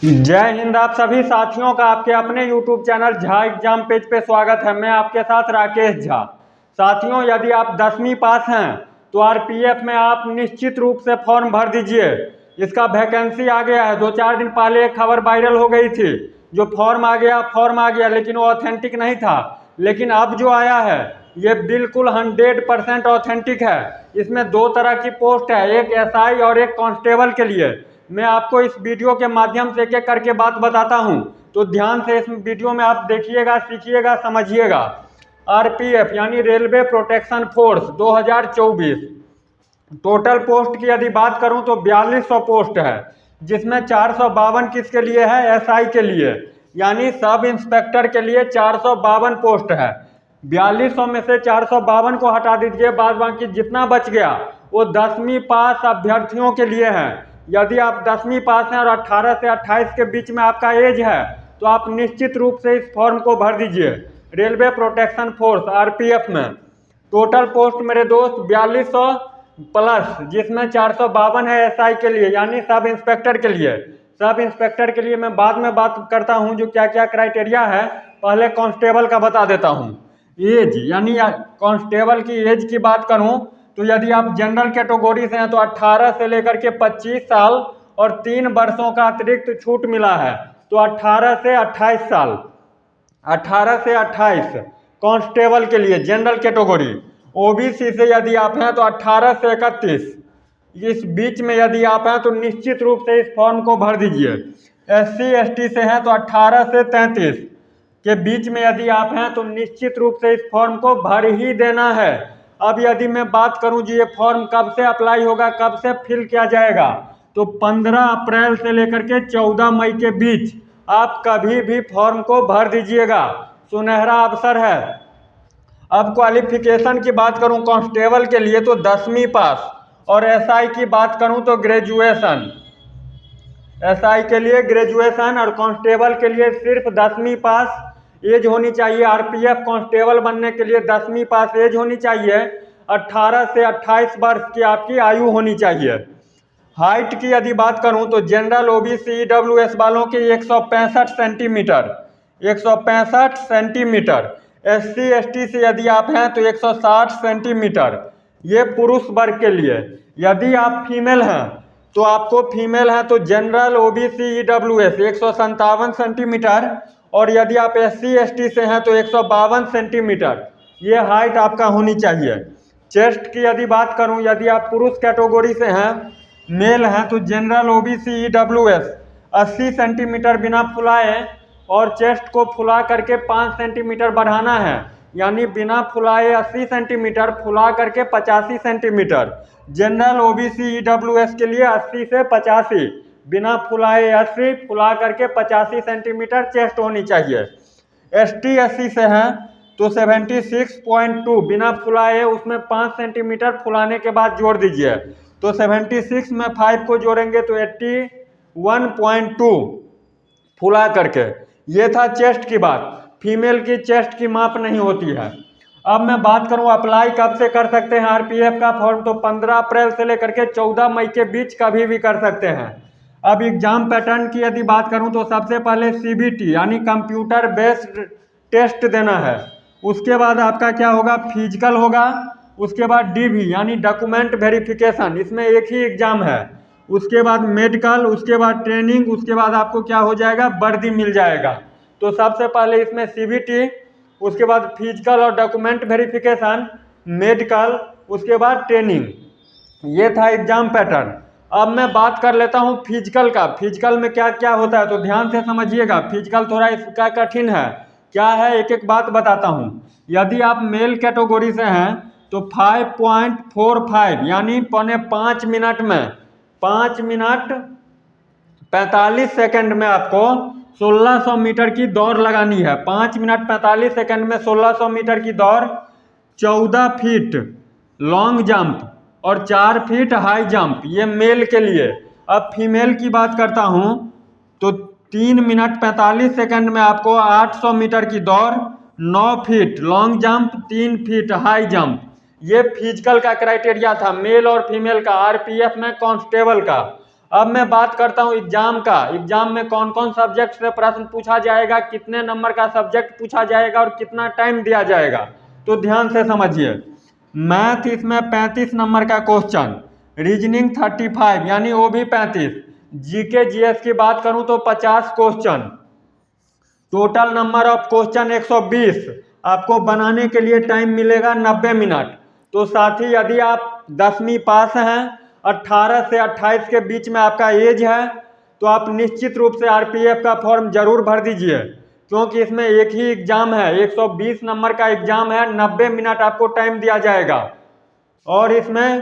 जय हिंद। आप सभी साथियों का आपके अपने YouTube channel Jha exam page पे स्वागत है। मैं आपके साथ राकेश झा। साथियों, यदि आप 10वीं पास हैं तो RPF में आप निश्चित रूप से फॉर्म भर दीजिए। इसका वैकेंसी आ गया है। 2-4 दिन पहले एक खबर वायरल हो गई थी, जो फॉर्म आ गया, लेकिन वो ऑथेंटिक नहीं था। लेकिन अब जो आया है ये बिल्कुल 100% ऑथेंटिक है। इसमें 2 तरह की पोस्ट है, एक SI और एक कांस्टेबल के लिए। मैं आपको इस वीडियो के माध्यम से एक एक करके बात बताता हूं, तो ध्यान से इस वीडियो में आप देखिएगा, सीखिएगा, समझिएगा। RPF यानी railway protection force 2024 total post की यदि बात करूं तो 4200 पोस्ट है, जिसमें 452 किसके लिए है? SI के लिए, यानी सब इंस्पेक्टर के लिए 452 पोस्ट है। 4200 में से 452 को हटा दीजिए, बाद बाकी जितना बच गया वो 10वीं पास अभ्यर्थियों के लिए है। यदि आप 10वीं पास हैं और 18 से 28 के बीच में आपका एज है तो आप निश्चित रूप से इस फॉर्म को भर दीजिए। रेलवे प्रोटेक्शन फोर्स RPF में टोटल पोस्ट मेरे दोस्त 4200 प्लस, जिसमें 452 है SI के लिए, यानी सब इंस्पेक्टर के लिए। सब इंस्पेक्टर के लिए मैं बाद में बात करता हूं जो क्या क्या क्राइटेरिया है। पहले कांस्टेबल का बता देता हूं। एज यानी कांस्टेबल की एज की बात करूं तो यदि आप जनरल कैटेगरी से हैं तो 18 से लेकर के 25 साल और 3 वर्षों का अतिरिक्त छूट मिला है, तो 18 से 28 साल, 18 से 28 कांस्टेबल के लिए जनरल कैटेगरी। OBC से यदि आप हैं तो 18 से 31, इस बीच में यदि आप हैं तो निश्चित रूप से इस फॉर्म को भर दीजिए। SC ST से हैं तो 18 से 33 के बीच में यदि आप हैं तो निश्चित रूप से इस फॉर्म को भर ही देना है। अब यदि मैं बात करूं जी ये फॉर्म कब से अप्लाई होगा, कब से फिल किया जाएगा, तो 15 अप्रैल से लेकर के 14 मई के बीच आप कभी भी फॉर्म को भर दीजिएगा। सुनहरा अवसर है। अब क्वालिफिकेशन की बात करूं कांस्टेबल के लिए तो 10वीं पास, और SI की बात करूं तो ग्रेजुएशन। SI के लिए ग्रेजुएशन और कांस्टेबल के लिए सिर्फ 10वीं पास एज होनी चाहिए। RPF कांस्टेबल बनने के लिए 10वीं पास एज होनी चाहिए। 18 से 28 वर्ष की आपकी आयु होनी चाहिए। हाइट की यदि बात करूं तो जनरल OBC EWS वालों की 165 सेंटीमीटर, 165 सेंटीमीटर। SC ST से यदि आप हैं तो 160 सेंटीमीटर, ये पुरुष वर्ग के लिए। यदि आप फीमेल हैं तो आपको फीमेल हैं तो जनरल OBC EWS 157 सेंटीमीटर, और यदि आप SC ST से हैं तो 152 सेंटीमीटर, ये हाइट आपका होनी चाहिए। चेस्ट की यदि बात करूं, यदि आप पुरुष कैटेगरी से हैं, मेल हैं, तो जनरल OBC EWS 80 सेंटीमीटर बिना फुलाए, और चेस्ट को फुला करके 5 सेंटीमीटर बढ़ाना है, यानी बिना फुलाए 80 सेंटीमीटर, फुला करके 85 सेंटीमीटर। जनरल OBC EWS के लिए 80 से 85, बिना फुलाए 80, फुला करके 85 सेंटीमीटर चेस्ट होनी चाहिए। ST SC से हैं तो 76.2 बिना फुलाए, उसमें 5 सेंटीमीटर फुलाने के बाद जोड़ दीजिए, तो 76 में 5 को जोड़ेंगे तो 81.2 फुला करके। ये था चेस्ट की बात। फीमेल की चेस्ट की माप नहीं होती है। अब मैं बात करूं अप्लाई कब से कर सकते हैं RPF का फॉर्म, तो 15 अप्रैल से लेकर के 14 मई के बीच कभी भी कर सकते हैं। अब एग्जाम पैटर्न की यदि बात करूं तो सबसे पहले CBT यानी कंप्यूटर बेस्ड टेस्ट देना है। उसके बाद आपका क्या होगा? फिजिकल होगा। उसके बाद DV यानी डॉक्यूमेंट वेरिफिकेशन, इसमें एक ही एग्जाम है। उसके बाद मेडिकल, उसके बाद ट्रेनिंग, उसके बाद आपको क्या हो जाएगा? वर्दी मिल जाएगा। तो सबसे पहले इसमें CBT, उसके बाद फिजिकल और डॉक्यूमेंट वेरिफिकेशन, मेडिकल, उसके बाद ट्रेनिंग। ये था एग्जाम पैटर्न। अब मैं बात कर लेता हूँ फिजिकल का। फिजिकल में क्या क्या होता है तो ध्यान से समझिएगा। फिजिकल थोड़ा इसका कठिन है। क्या है, एक एक बात बताता हूँ। यदि आप मेल कैटेगरी से हैं तो 5.45 यानी 5 मिनट में 5 मिनट 45 सेकंड में आपको 1600 मीटर की दौड़ लगानी है। 5 मिनट 45 सेकंड में 1600 मीटर की दौड़, 14 फीट लॉन्ग जंप और 4 फीट हाई जंप, ये मेल के लिए। अब फीमेल की बात करता हूं तो 3 मिनट 45 सेकंड में आपको 800 मीटर की दौड़, 9 feet long jump, 3 feet high jump. ये फिजिकल का क्राइटेरिया था मेल और फीमेल का RPF में कांस्टेबल का। अब मैं बात करता हूँ एग्जाम का। एग्जाम में कौन कौन सब्जेक्ट से प्रश्न पूछा जाएगा, कितने नंबर का सब्जेक्ट पूछा जाएगा और कितना टाइम दिया जाएगा, तो ध्यान से समझिए। मैथ इसमें 35 नंबर का क्वेश्चन, रीजनिंग 35 यानी वो भी 35, जीके जीएस की बात करूं तो 50 question, total number of question 120। आपको बनाने के लिए टाइम मिलेगा 90 मिनट। तो साथ ही यदि आप 10वीं पास हैं, 18 से 28 के बीच में आपका एज है, तो आप निश्चित रूप से आरपीएफ का फॉर्म जरूर भर दीजिए, क्योंकि इसमें एक ही एग्जाम है, 120 नंबर का एग्जाम है, 90 मिनट आपको टाइम दिया जाएगा। और इसमें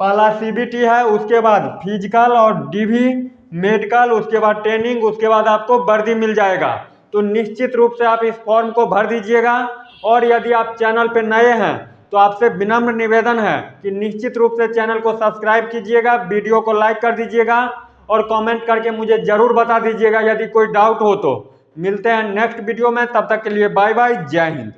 पहला सीबीटी है, उसके बाद फिजिकल और डीवी मेडिकल, उसके बाद ट्रेनिंग, उसके बाद आपको वर्दी मिल जाएगा। तो निश्चित रूप से आप इस फॉर्म को भर दीजिएगा। और यदि आप चैनल पर नए हैं तो आपसे विनम्र निवेदन है कि निश्चित रूप से चैनल को सब्सक्राइब कीजिएगा, वीडियो को लाइक कर दीजिएगा और कमेंट करके मुझे जरूर बता दीजिएगा यदि कोई डाउट हो तो। मिलते हैं नेक्स्ट वीडियो में, तब तक के लिए बाय बाय, जय हिंद।